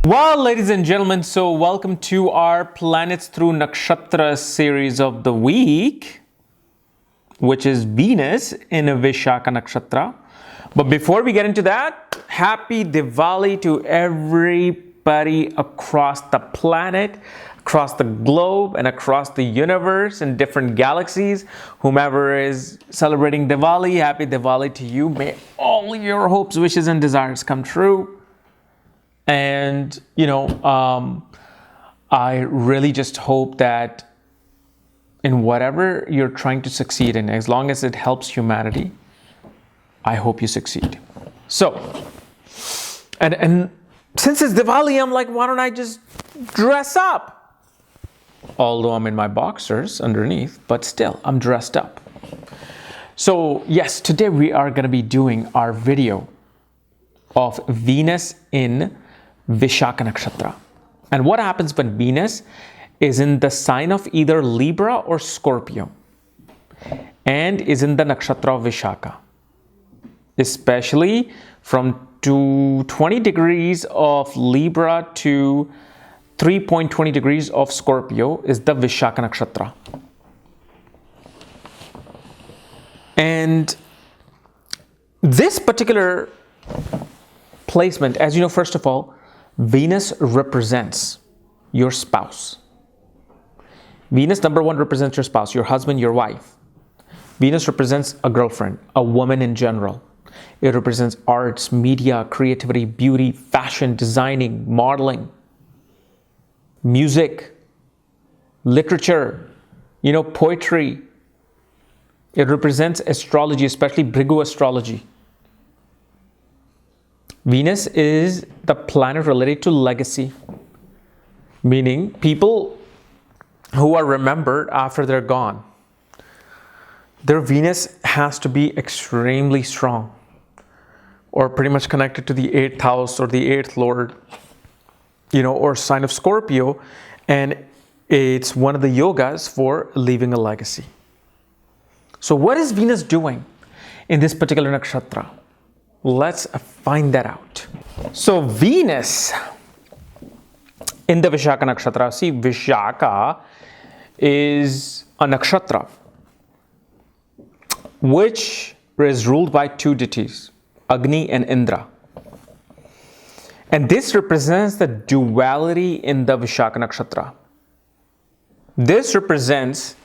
Well, ladies and gentlemen, so welcome to our Planets Through Nakshatra series of the week, which is Venus in a Vishaka Nakshatra. But before we get into that, happy Diwali to everybody across the planet, across the globe, and across the universe and different galaxies. Whomever is celebrating Diwali, happy Diwali to you. May all your hopes, wishes, and desires come true. And, I really just hope that in whatever you're trying to succeed in, as long as it helps humanity, I hope you succeed. So, and since it's Diwali, I'm like, why don't I just dress up? Although I'm in my boxers underneath, but still, I'm dressed up. So, yes, today we are going to be doing our video of Venus in Vishaka Nakshatra. And what happens when Venus is in the sign of either Libra or Scorpio and is in the Nakshatra of Vishaka, especially from 20 degrees of Libra to 3.20 degrees of Scorpio is the Vishaka Nakshatra. And this particular placement, as you know, first of all, Venus represents your spouse. Venus, number one, represents your spouse, your husband, your wife. Venus represents a girlfriend, a woman in general. It represents arts, media, creativity, beauty, fashion, designing, modeling, music, literature, poetry. It represents astrology, especially Bhrigu astrology. Venus is the planet related to legacy, meaning people who are remembered after they're gone. Their Venus has to be extremely strong or pretty much connected to the 8th house or the 8th lord, or sign of Scorpio. And it's one of the yogas for leaving a legacy. So what is Venus doing in this particular nakshatra? Let's find that out. So Venus in the Vishaka Nakshatra. See, Vishaka is a nakshatra which is ruled by two deities, Agni and Indra. And this represents the duality in the Vishaka Nakshatra. This represents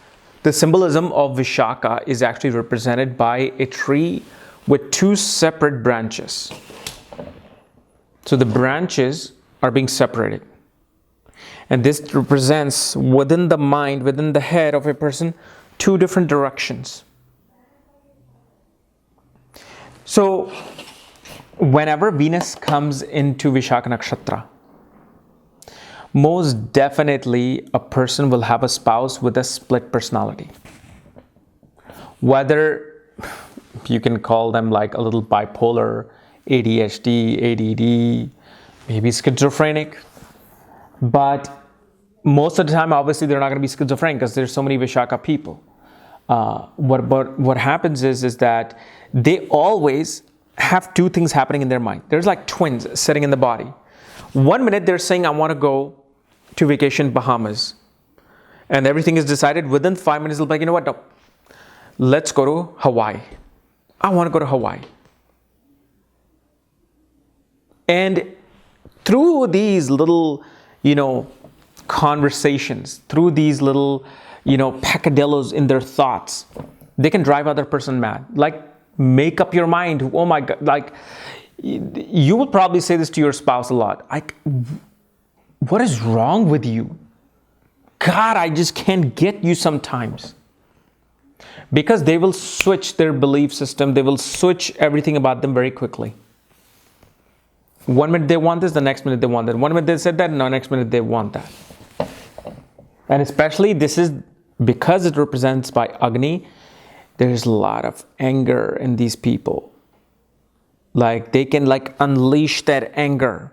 the symbolism of Vishaka is actually represented by a tree with two separate branches. So the branches are being separated. And this represents within the mind, within the head of a person, two different directions. So whenever Venus comes into Vishaka Nakshatra, most definitely a person will have a spouse with a split personality. Whether you can call them like a little bipolar, ADHD, ADD, maybe schizophrenic. But most of the time, obviously, they're not going to be schizophrenic because there's so many Vishaka people. What happens is that they always have two things happening in their mind. There's like twins sitting in the body. 1 minute, they're saying, I want to go to vacation Bahamas. And everything is decided. Within 5 minutes, they'll be like, you know what? No. Let's go to Hawaii. I want to go to Hawaii. And through these little, conversations, through these little, peccadillos in their thoughts, they can drive other person mad. Like, make up your mind. Oh my God. Like, you will probably say this to your spouse a lot. Like, what is wrong with you? God, I just can't get you sometimes. Because they will switch their belief system. They will switch everything about them very quickly. 1 minute they want this, the next minute they want that. 1 minute they said that, and the next minute they want that. And especially this is because it represents by Agni, there's a lot of anger in these people. Like they can unleash that anger.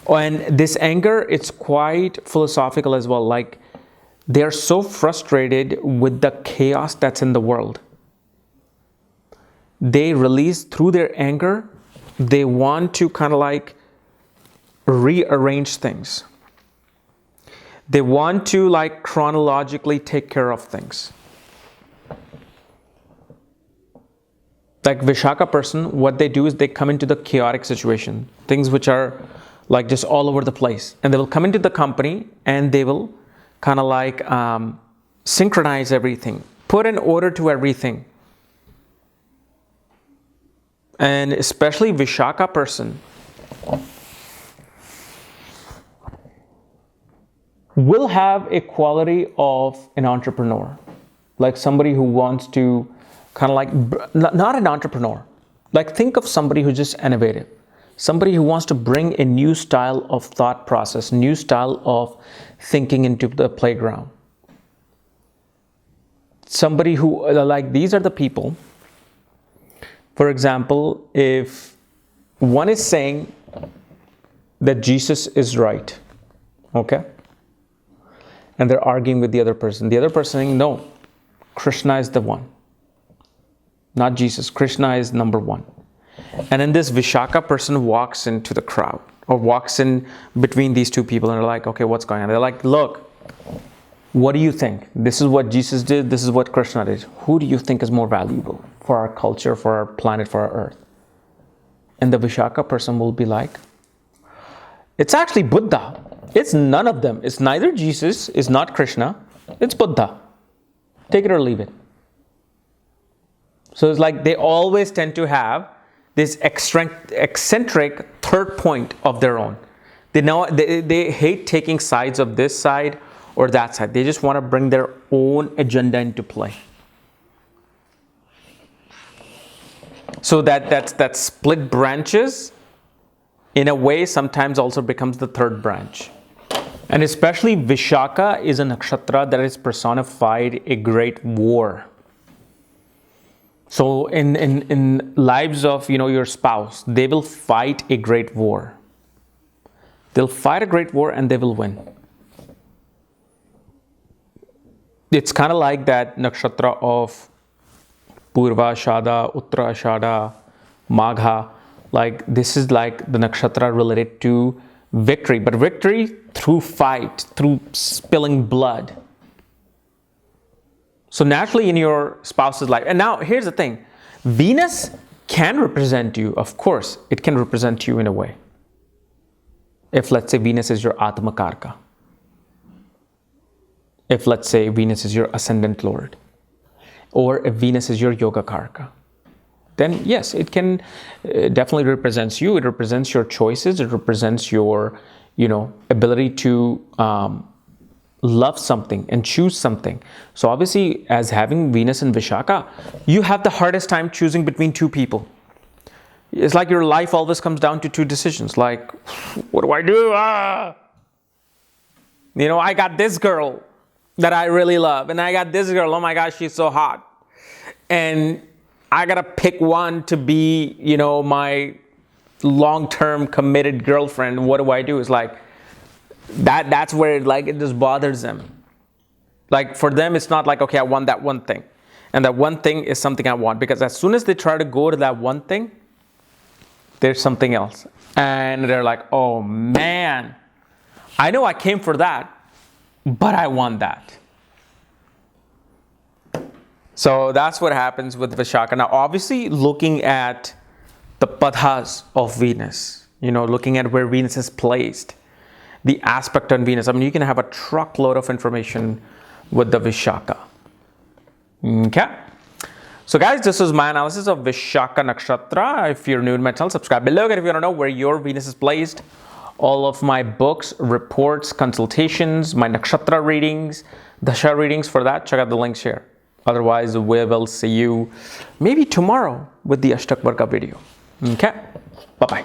And this anger, it's quite philosophical as well. Like they're so frustrated with the chaos that's in the world. They release through their anger. They want to kind of rearrange things. They want to like chronologically take care of things. Like Vishaka person, what they do is they come into the chaotic situation, things which are like just all over the place, and they will come into the company and they will kind of like synchronize everything, put an order to everything. And especially Vishaka person will have a quality of an entrepreneur, like somebody who wants to kind of like, not an entrepreneur, like think of somebody who's just innovative, somebody who wants to bring a new style of thought process, new style of thinking into the playground. Somebody who, like, these are the people. For example, if one is saying that Jesus is right, okay, and they're arguing with the other person saying, no, Krishna is the one, not Jesus. Krishna is number one. And then this Vishaka person walks into the crowd or walks in between these two people and they're like, okay, what's going on? They're like, look, what do you think? This is what Jesus did. This is what Krishna did. Who do you think is more valuable for our culture, for our planet, for our earth? And the Vishaka person will be like, it's actually Buddha. It's none of them. It's neither Jesus, it's not Krishna, it's Buddha. Take it or leave it. So it's like they always tend to have this eccentric third point of their own. They hate taking sides of this side or that side. They just want to bring their own agenda into play. So that split branches, in a way, sometimes also becomes the third branch. And especially Vishaka is a nakshatra that has personified a great war. So in lives of your spouse, they will fight a great war. They'll fight a great war and they will win. It's kind of like that nakshatra of Purva Shada, Uttara Shada, Magha. Like this is like the nakshatra related to victory, but victory through fight, through spilling blood. So naturally in your spouse's life, and now here's the thing, Venus can represent you, of course, it can represent you in a way. If let's say Venus is your Atma Karka. If let's say Venus is your ascendant lord. Or if Venus is your Yoga Karka. Then yes, it can definitely represents you. It represents your choices. It represents your, ability to love something and choose something. So obviously, as having Venus and Vishaka, you have the hardest time choosing between two people. It's like your life always comes down to two decisions. Like, what do I do? I got this girl that I really love, and I got this girl. Oh my gosh, she's so hot, and I gotta pick one to be, my long-term committed girlfriend. What do I do? It's like that's where it just bothers them. Like for them, it's not like, okay, I want that one thing, and that one thing is something I want, because as soon as they try to go to that one thing, there's something else, and they're like, oh man, I know I came for that, but I want that. So that's what happens with Vishaka. Now, obviously, looking at the padhas of Venus, looking at where Venus is placed, the aspect on Venus. I mean, you can have a truckload of information with the Vishaka. Okay. So guys, this is my analysis of Vishaka Nakshatra. If you're new to my channel, subscribe below. And if you want to know where your Venus is placed, all of my books, reports, consultations, my Nakshatra readings, Dasha readings, for that, check out the links here. Otherwise, we will see you maybe tomorrow with the Ashtak Varga video. Okay? Bye-bye.